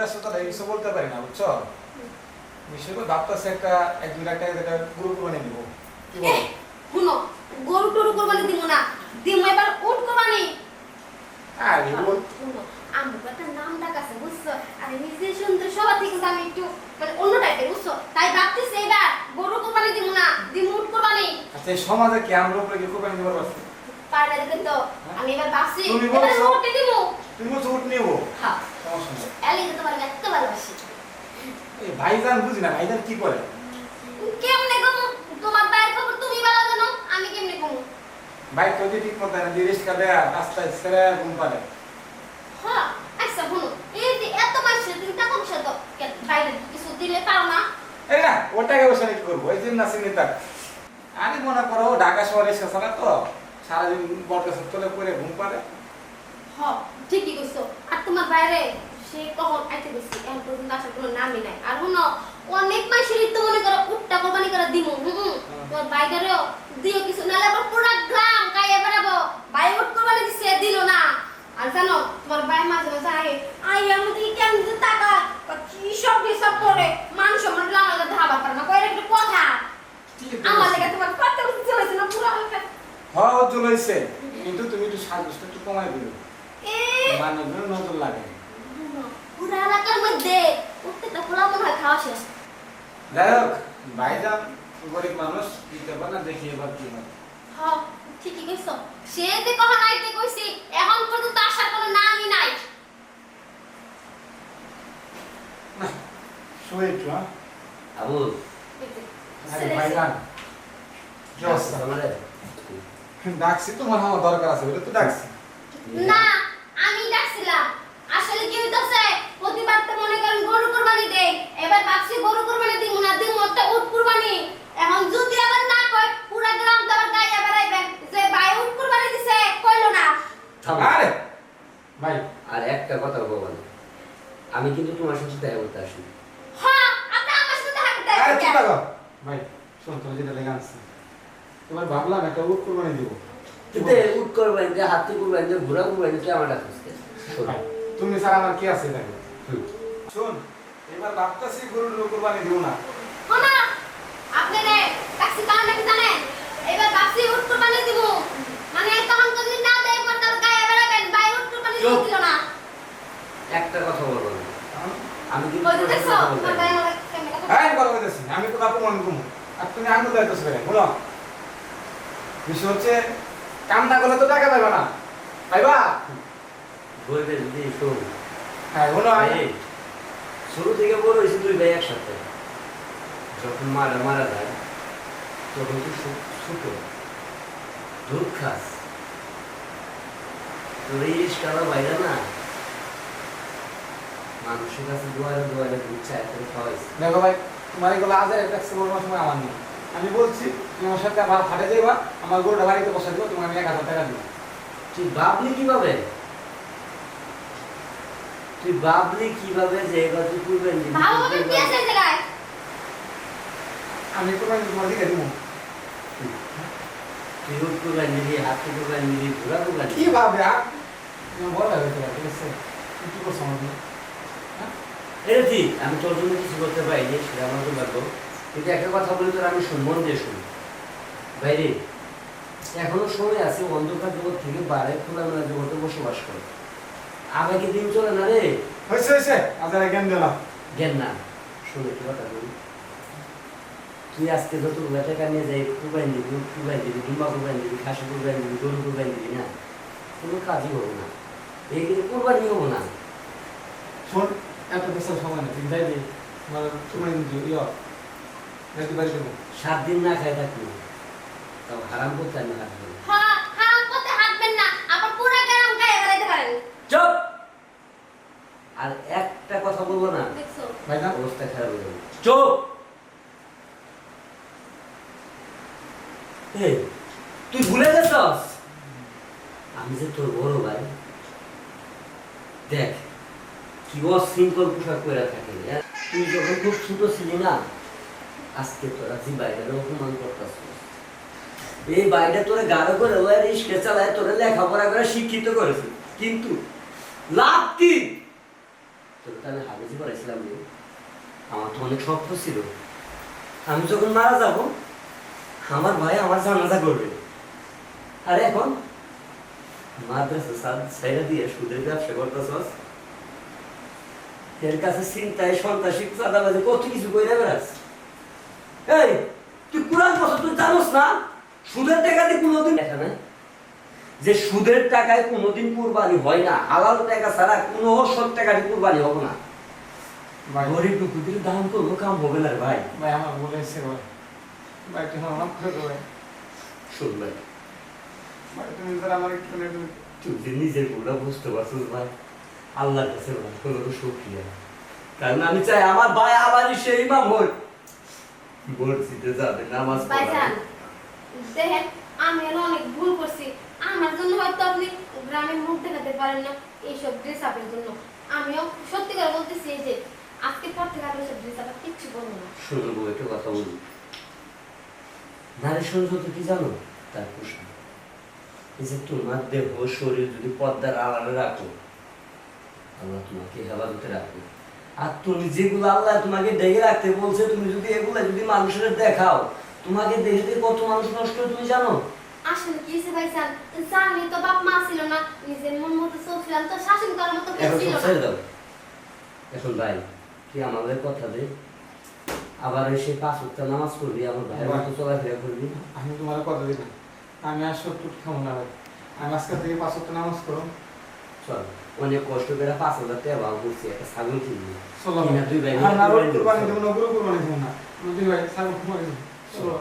ব্যস্ততা কিছু বলতে পারি না বুঝছো বিষয় করে ভাবতেছে একটা 1-2 লাখ টাকা একটা গরু কোরবানি দিব কি বল শুনো গরু টরু কোরবানি দিব না দিম এবার উট কোরবানি আরে বল শুনো আমার একটা নাম ডাক আছে বুঝছো আরে নিজে সুন্দর সবার থেকে আমি একটু মানে অন্য টাইপের বুঝছো তাই ভাবতেছি এবার গরু কোরবানি দিব না দিম উট কোরবানি আচ্ছা এই সমাজে কি আমরা উপরে কি কোরবানি দিবার পারছি পারলে দেখেন তো আমি এবার ভাবছি তুমি এবার বলছো উট দিব তুমি বলছো উঠ নিব হ্যাঁ সমস্যা নেই এলি তো তোমার এত ভালোবাসি এই ভাইজান বুঝি না ভাইজান কি করে কেমনে কমু তোমার বাইরের খবর তুমি ভালো জানো আমি কেমনে কমু বাইক যদি ঠিক মতো না দিয়ে রিস্কা দেয়া রাস্তায় ছেড়ে ঘুম পারে হ্যাঁ আচ্ছা শুনো এই যে এত মাসে তুমি টাকা পয়সা তো বাইরে কিছু দিলে পারো না এই না ওটাকে বসে কি করবো এই দিন না চিন্তা আমি মনে করো ঢাকা শহরে রিস্কা চালা তো সারাদিন বটগাছের তলে পরে ঘুম পারে হ্যাঁ ঠিকই কইছো আর তোমার বাইরে সে কখন আইতে গেছি এখন পর্যন্ত আসার কোনো নামই নাই আর শুনো অনেক মাসেরই তো মনে করো উটটা কোরবানি করে দিমু তোমার বাইরেও দিও কিছু নালে আবার পুরো গ্রাম গায়ে বেড়াবো ভাই উট কোরবানি দিছে দিল না আর জানো তোমার ভাই মাঝে মাঝে আই আমাদের কেমন দিতে টাকা কি সব হিসাব করে মানুষ আমার লাগা ধাবা পারে না কইরা একটু কথা আমার লাগে তোমার কত কিছু চলেছে না পুরো হালকা হ্যাঁ চলেছে কিন্তু তুমি একটু সাজগোজটা একটু কমাই দিও মানে নজর লাগে পুরো এলাকার মধ্যে প্রত্যেকটা পোলা মনে হয় খাওয়া শেষ যাই হোক ভাইজান গরিব মানুষ দিতে পারে না দেখি এবার কি হয় হ্যাঁ ঠিকই কইছো সে যে কখন আইতে কইছি এখন পর্যন্ত আসার কোনো নামই নাই শুয়ে একটু হ্যাঁ আবুল আরে ভাইজান কি অবস্থা আমারে ডাকছি তোমার আমার দরকার আছে বলে তো ডাকছি না আমি ডাকছিলাম আসলে কি হইতাছে প্রতিবার তো মনে করেন গরু কুরবানি দেই এবার ভাবছি গরু কুরবানি দিমু না দিমু একটা উট কুরবানি এখন যদি আবার না কয় পুরো গ্রাম তো আবার গায়ে বেড়াইবেন যে ভাই উট কুরবানি দিছে কইলো না আরে ভাই আর একটা কথা বলবো না আমি কিন্তু তোমার সাথে দেখা করতে আসি হ্যাঁ আপনি আমার সাথে হাঁটতে আরে চুপ আছেন থাকো ভাই শোন তুমি যেটা লেগে আনছি তোমার ভাবলাম একটা উট কোরবানি দিব কিন্তু উট করবেন যে হাতি করবেন যে ঘোড়া করবেন যে আমার ডাকছে ভাই, তুমি স্যার আমার কি আছে দেখো শোন এবার ভাবতাছি গরুর কোরবানি দিব না শোনা আপনি রে ট্যাক্সি কারণ নাকি জানেন এবার ভাবছি উট কুরবানি দিব মানে তখন যদি না দেয় পর তার গায়ে বেড়াবেন ভাই উট কুরবানি দিল না একটা কথা বলবো না আমি কিন্তু কই তোমার দেখছো সাথে কথা তোমার বলতে গায়ে আসি। আমার কেমনে কথা হ্যাঁ কথা বলতেছি আমি তো কাপড় মনে করবো আর তুমি আঙুল দাইতেছো কেন বলো বিষয় হচ্ছে কাম না করলে তো টাকা পাইবা না পাইবা বলবে যদি শোন হ্যাঁ বলো ভাই, শুরু থেকে বড় হয়েছে দুই ভাই একসাথে যখন মারা যায় তখন তুই ছোট দুধ খাস তোর এই রিস্কারা বাইরে না মানুষের কাছে দুয়ারে দুয়ারে দুধ চায় করে খাওয়াইছে দেখো ভাই তোমার এগুলো আজ একটা বলবার সময় আমার নেই আমি বলছি তুমি আমার সাথে আবার হাটে যাইবা আমার গরুটা বাড়িতে বসে দেবো তোমার আমি 1000 টাকা দিব তুই ভাবলি কিভাবে যে এবার তুই করবেন ভালো মতো কি আছে এই জায়গায় আমি কোরবানি তোমার দিকে দিব তুই উঠ করবেন নিবি হাতি করবেন নিবি ঘোড়া করবেন কি ভাবে আর তুমি বলো ঠিক আছে তুমি কি করছো আমাকে এটা ঠিক আমি তোর জন্য কিছু করতে পারি যে সেটা আমার তো পারবো কিন্তু একটা কথা বলি তোর আমি সম্মান দিয়ে শুনি বাইরে এখনো সময় আছে অন্ধকার জগৎ থেকে বাইরে খোলামেলা জগতে বসবাস করে আমাকে দিন চলে না রে হয়েছে আজ আর জ্ঞান দিলাম জ্ঞান না শুনে কি কথা বলি তুই আজকে যত টাকা নিয়ে যাই কুরবানি দিবি ডিম্বা কুরবানি দিবি খাসি কুরবানি দিবি গরু কুরবানি দিবি না কোনো কাজই হবো না এই কিন্তু কুরবানি হবো না শোন এত বেসার সময় না তুমি যাই দিই তোমার তোমার যাইতে পারি দেবো 7 দিন না খাই থাকবি তাও হারাম করতে আমি হাঁটবো হ্যাঁ হারাম করতে হাঁটবেন না আবার পুরো গ্রাম গায়ে বেড়াইতে পারেন চুপ আর একটা কথা বলবো না দেখছো ভাই না অবস্থা খারাপ হয়ে যাবে চুপ এই তুই ভুলে গেছস আমি যে তোর বড় ভাই দেখ কি অশৃঙ্খল পোশাক পরে থাকে তুই যখন খুব ছোট ছিলি না আজকে তোরা যে বাইরে অপমান করতেছিস এই বাইরে তোরে গাড়ো করে ওই রিস্কে চালায় তোরে লেখাপড়া করে শিক্ষিত করেছে কিন্তু লাভ কি তোর তো আমি হাফেজি পড়াইছিলাম রে। আমার তো অনেক স্বপ্ন ছিল আমি যখন মারা যাব আমার ভাই আমার জানাজা করবে। আর এখন মাদ্রাসা সাইরা দিয়ে সুদের ব্যবসা করতেছস। এর কাছে চিন্তায় সন্ত্রাসী চাঁদাবাজি কত কিছু কইরা বেড়াস। এই তুই কোরআন পড়ছ, তুই জানোস না সুদের টাকা দিয়ে কোনোদিন দেখা নাই যে সুদের টাকায় কোনোদিন কুরবানি হয় না। হালাল টাকা ছাড়া কোনো সৎ টাকা দিয়ে কুরবানি হবে না। ভাই গরিব লোকদের দান করবো কাম হবে না রে ভাই। ভাই আমার বলেছে ভাই, ভাই তুমি আমার করে দেবো ভাই। শোন ভাই, ভাই তুমি ধর আমার একটু তুই যে নিজের ভুলটা বুঝতে পারছিস ভাই, আল্লাহর কাছে ভাই কোনো শুকরিয়া। কারণ আমি চাই আমার ভাই আবারই সেই ইমাম হোক, মসজিদে যাবে নামাজ ভাইজান পড়াবে। দেখেন আমি এর অনেক ভুল করছি। আমার জন্য হয়তো আপনি গ্রামের মুখ দেখাতে পারেন না এইসব ড্রেস আপের জন্য। আমিও সত্যি করে বলতেছি এই যে আজকে পর থেকে আপনি সব ড্রেস আপ কিচ্ছু বলবো না। শুনবো একটা কথা বলি, নারী সৌন্দর্য কি জানো? তার পোশাক। এই যে তোমার দেহ শরীর যদি পর্দার আড়ালে রাখো, আল্লাহ তোমাকে হেফাজতে রাখবে। আর তুমি যেগুলো আল্লাহ তোমাকে ডেকে রাখতে বলছে, তুমি যদি এগুলা যদি মানুষের দেখাও, তোমাকে দেখে কত মানুষ নষ্ট হয় তুমি জানো? আসলে কি হয়েছে ভাইজান, জানি তো বাপ মা ছিল না, নিজের মন মতো চলছিলাম, তো শাসন করার মতো কেউ এখন ছিল সব না। ছেড়ে দাও। এখন ভাই তুই আমাদের কথা দে, আবার এসে 5 ওয়াক্ত নামাজ পড়বি, আমার ভাইয়ের মতো চলাফেরা করবি। আমি তোমার কথা দিলাম, আমি আর সব টুট খাবো না ভাই। আমি আজকে থেকে 5 ওয়াক্ত নামাজ করো। চল, অনেক কষ্ট করে 5,000 টাকা ভাগ করছি, একটা ছাগল কিনবি। চলো কিনা দুই ভাই আর না মিলে কুরবানি দেবো না, গরু কুরবানি দেবো না, দুই ভাই ছাগল কুরবানি দেবো। চলো।